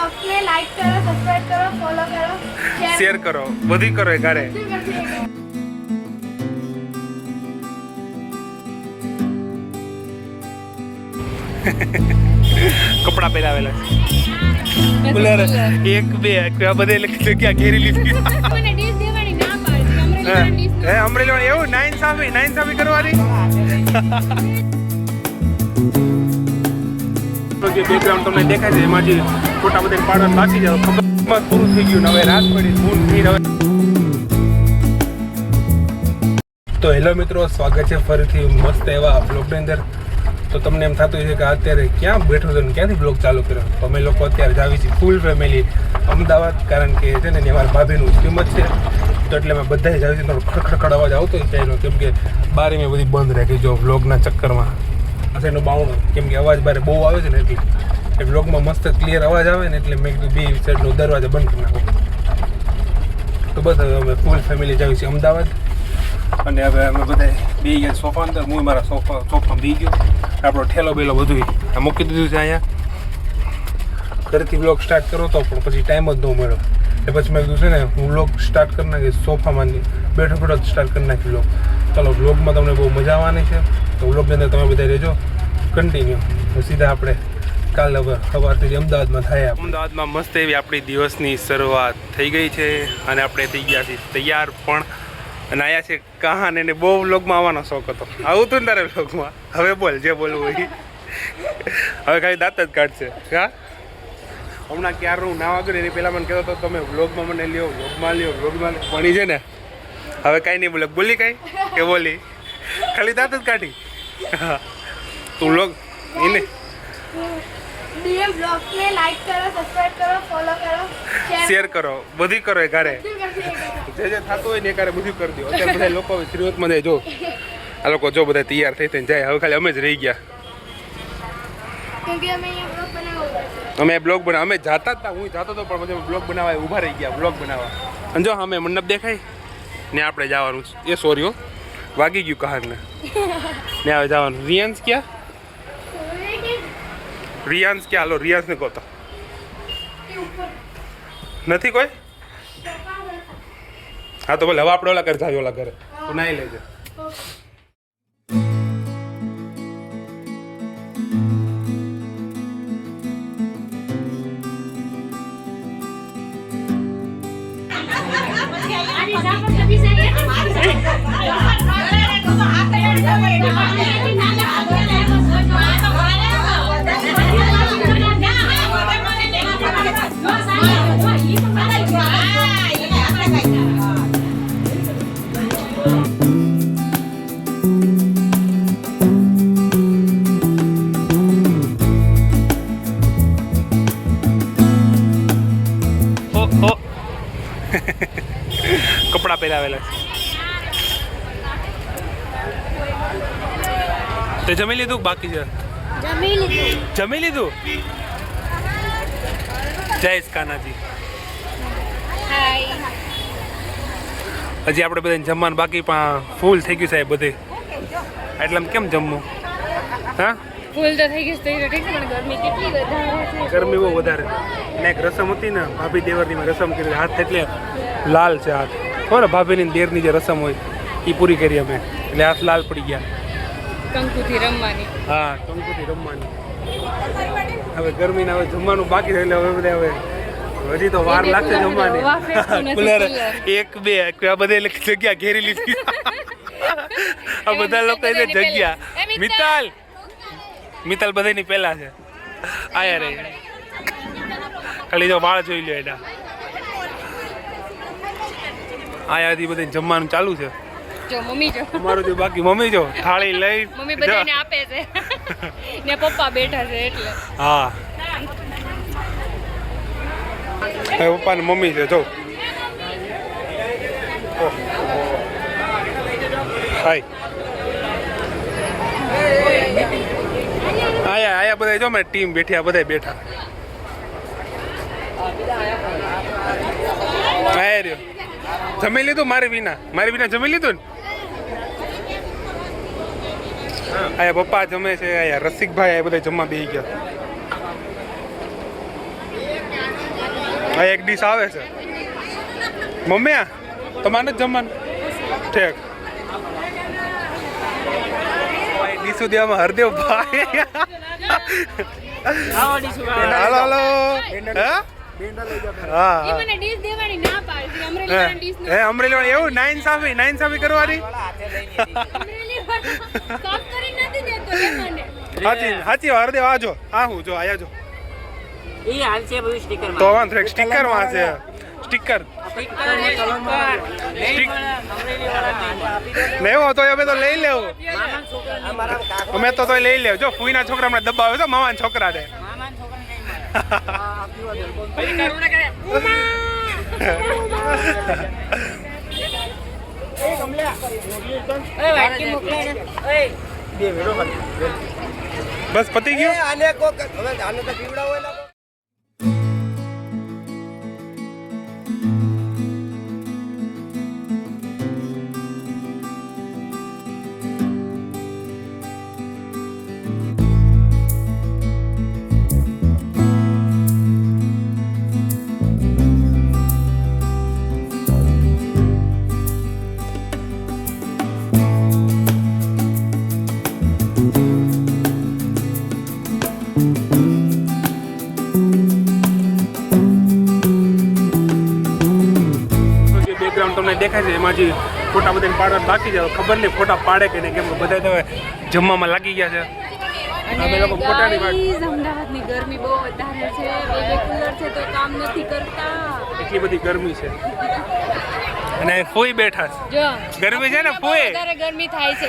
બ્લોગ્સને like કરો, subscribe કરો, follow કરો, શેર કરો, બધી કરો એ ઘરે. કપડા પહેરાવેલા બોલે એક બે આ બધે જગ્યા ઘેરી લીધી. મને ડીશ દેવાની ના પાડી હે અમરેલી એવું નાઈન્સાફી કરવાની. જે બેકગ્રાઉન્ડ તમને દેખાય છે એમાં જે ફોટા બધા પાડવાનું બાકી છે ખબર પૂરું થઈ ગયું ને હવે રાત પડી મૂન થઈ હવે. તો હેલો મિત્રો, સ્વાગત છે ફરીથી મસ્ત એવા બ્લોગની અંદર. તો તમને એમ થતું છે કે અત્યારે ક્યાં બેઠો છો ને ક્યાંથી બ્લોગ ચાલુ કર્યો. તો અમે લોકો અત્યારે જાવી છીએ ફૂલ ફેમિલી અમદાવાદ, કારણ કે છે ને અમારા ભાભીનું કિંમત છે તો એટલે અમે બધા જ આવી છીએ. થોડો ખડખડ અવાજ આવતો હોય ત્યાંનો, કેમ કે બારે મેં બધી બંધ રાખી જો બ્લોગના ચક્કરમાં એનો બાવણો, કેમ કે અવાજ બારે બહુ આવે છે ને એટલે એ બ્લોગમાં મસ્ત ક્લિયર અવાજ આવે ને એટલે મેં કીધું બે સાઈડનો દરવાજો બંધ કરી નાખો. તો બસ હવે અમે ફૂલ ફેમિલી જાવી છીએ અમદાવાદ અને હવે અમે બધા બે ગયા સોફા અંદર. હું મારા સોફામાં બી ગયો, આપણો ઠેલો બેલો બધું આ મૂકી દીધું છે અહીંયા. ઘરેથી બ્લોગ સ્ટાર્ટ કરો તો પણ પછી ટાઈમ જ ન મળ્યો એટલે પછી મેં કીધું છે ને હું બ્લોગ સ્ટાર્ટ કરી નાખીશ સોફામાં બેઠો બેઠો જ સ્ટાર્ટ કરી નાખી બ્લોગ. ચાલો બ્લોગમાં તમને બહુ મજા આવવાની છે તો બ્લોગની અંદર તમે બધા રહેજો કન્ટિન્યુ. સીધા આપણે કાલ હવે સવારથી અમદાવાદમાં થાય. અમદાવાદમાં મસ્ત એવી આપણી દિવસની શરૂઆત થઈ ગઈ છે અને આપણે થઈ ગયા છીએ તૈયાર પણ. અને આયા છે કહાન, એને બહુ વ્લોગમાં આવવાનો શોખ હતો. આવું તું ને તારે વ્લોગમાં. હવે બોલ જે બોલવું હોય. હવે ખાલી દાંત જ કાઢશે. હા હમણાં ક્યારનું ના વાગ્યું એની પહેલાં મને કહેતો હતો તમે વ્લોગમાં મને લ્યો, વ્લોગમાં ભણી છે ને. હવે કાંઈ નહીં બોલે. બોલી કાંઈ કે બોલી ખાલી દાંત જ કાઢી. હા તું વ્લોગ એને ડીએમ બ્લોગ્સને લાઈક કરો, સબસ્ક્રાઇબ કરો, ફોલો કરો, શેર કરો, બધી કરો એ ઘરે. જે થતું હોય ને એ કારે બધું કરી દો. અત્યારે બધા લોકો શ્રીવતમાં જાય જો આ લોકો જો બધા તૈયાર થઈ થઈને જાય. હવે ખાલી અમે જ રહી ગયા. કેમકે અમે અહીંયા બ્લોગ બનાવવા અમે બ્લોગ બનાવ અમે જાતા હતા, હું જાતો હતો પણ પછી બ્લોગ બનાવવા ઊભા રહી ગયા બ્લોગ બનાવવા. અને જો અમે મંડપ દેખાય ને આપણે જવાનું એ સોરી હો વાગી ગયું કહારને ને હવે જવાનું. રિયાન્સ ક્યાં? રિયાન્સ ક્યાં? હાલો રિયાન્સને કહો તો નથી કોઈ. હા તો બોલે હવે આપણે ઓલા ઘરે જાય, ઓલા ઘરે તું નાઈ લેજે. કપડા પહેરાવેલા છે. તે જમી લીધું બાકી છે? જમી લીધું. જય કાનાજી. હજી આપણે બધાને જમવાનું બાકી પણ ફૂલ થઈ ગયું સાહેબ બધે. એટલે કેમ જમવું? હા ફૂલ તો થઈ ગયું છે પણ ગરમી કેટલી વધારે છે. ગરમી બહુ વધારે. ને એક રસમ હતી ને ભાભી દેવરની મેં રસમ કરી. હાથ એટલે લાલ છે હાથ. ખબર ભાભીની દેરની જે રસમ હોય એ પૂરી કરી અમે એટલે હાથ લાલ પડી ગયા. કંકુથી રમવાની. હા કંકુથી રમવાની. હવે ગરમીના હવે જમવાનું બાકી છે એટલે હવે બધા હવે હજી તો વાર લાગશે જમવાની. કુલર એક બે આ બધે જગ્યા ઘેરી લીધી. આ બધા લોકો એને જગ્યા મિત્તલ બધાની પહેલા છે. આયા રે ખાલી જો વાળ જોઈ લો એના. આયાથી બધે જમવાનું ચાલુ છે. જો મમ્મી જો અમારું જો બાકી મમ્મી જો થાળી લઈ મમ્મી બધાને આપે છે ને પપ્પા બેઠા છે એટલે. હા પપ્પા ને મમ્મી છે જો. હાય આયા બધા જો મેં ટીમ બેઠી આ બધા બેઠા. આયા રહ્યો જમી લીધું મારી વિના જમી લીધું ને. આયા પપ્પા જમે છે, આયા રસિકભાઈ આ બધા જમવા બેસી ગયા. આ એક ડીશ આવે છે મમ્મી આ તમારે જ જમવાનું ઠીક ડીશ સુધી આમાં હરદેવ ભાઈ હાલો હાલો હા એ મને ડીશ દેવાની ના પાડી અમરેલી વાળા ડીશ હે અમરેલી વાળા એવું નાઇન્સાફી કરવાની અમરેલી વાળા સાફ કરી નથી દેતો એ મને સાચી હરદેવ આજો હા હું જો આયા જો એ હાલ છે બધું સ્ટીકર તો વાંધો એક સ્ટીકર માં છે સ્ટીકર લેવો તો અમે તો લઈ લેવું અમે તો લઈ લેવું જો ફૂઈના છોકરા હમણાં દબાવે તો મામાના છોકરા ને બસ પતી ગયું આને કોક હવે આને તો પીવડા હોય ના તમને દેખાય છે એમાં જે ફોટા બધાને પાડવા બાકી છે ખબર નહીં ફોટા પાડે કે નહીં કેમ કે બધા તો જમવામાં લાગી ગયા છે અમે લોકો ફોટાની વાત અમદાવાદની ગરમી બહુ વધારે છે બે કુલર છે તો કામ નથી કરતા એટલી બધી ગરમી છે અને ફૂઈ બેઠા છે જો ગરમી છે ને ફૂઈ વધારે ગરમી થાય છે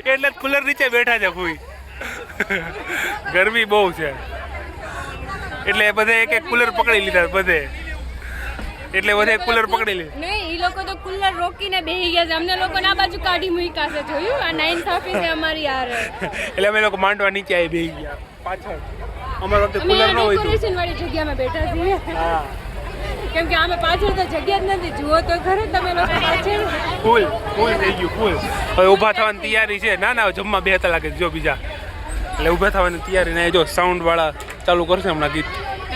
એટલે કુલર નીચે બેઠા છે ફૂઈ ગરમી બહુ છે એટલે બધે એક કુલર પકડી લીધા બધે એટલે બધે કુલર પકડી લે નહીં ઈ લોકો તો કુલર રોકીને બેહી ગયા છે અમને લોકો ના બાજુ કાઢી મૂક્યા છે જોયું આ 9 છે અમારી યાર એટલે અમે લોકો માંડવા નીચે આવી બેહી ગયા પાછળ અમારા વખતે કુલર ન હોય તો ડેકોરેશન વાળી જગ્યામાં બેઠા છીએ હા કેમ કે અમે પાછળ તો જગ્યા જ નથી જુઓ તો ખરે તમે લોકો પાછળ ફૂલ થઈ ગયું ફૂલ હવે ઊભા થવાની તૈયારી છે ના ના જમવા 2 કલાક જો બીજા એટલે ઊભા થવાની તૈયારી ને જો સાઉન્ડ વાળા ચાલુ કરશે હમણાં ગીત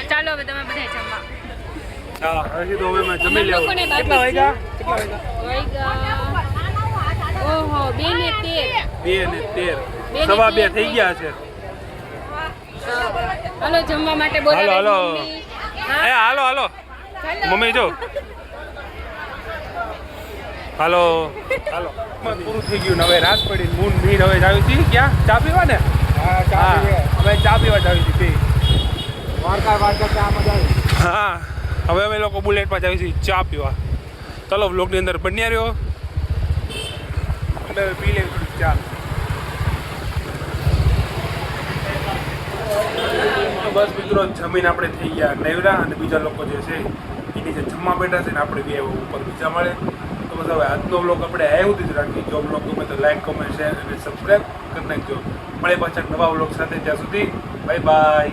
ચાલો હવે તમે બધા જમવા હા હજી તો હવે મેં જમી લેવું લોકોને કેટલા વાગ્યા ઓહો 2 ને 13 સવા 2 થઈ ગયા છે હાલો જમવા માટે બોલાવે હાલો મમ્મી. હા? એ હાલો મમ્મી જો હાલો પૂરું થઈ ગયું ને હવે રાત પડી મૂન મીન હવે જાવી હતી ક્યાં ચા પીવા ને હા હવે ચા પીવા જાવી હતી હા હવે અમે લોકો બુલેટમાં જાવી છીએ ચા પીવા ચલો વ્લોગની અંદર બન્યા રહ્યો અને પી લેવી થોડી ચા બસ મિત્રો જમીન આપણે થઈ ગયા નેવરા અને બીજા લોકો જે છે એની જે જમવા બેઠા છે ને આપણે બે ઉપર બીજા મળે તો બસ હવે આજનો બ્લોગ આપણે એવું જ રાખીએ જો બ્લોગ ગમે તો લાઈક કમેન્ટ શેર અને સબસ્ક્રાઈબ કરી નાખજો મળે પાછા નવા બ્લોગ સાથે ત્યાં સુધી બાય બાય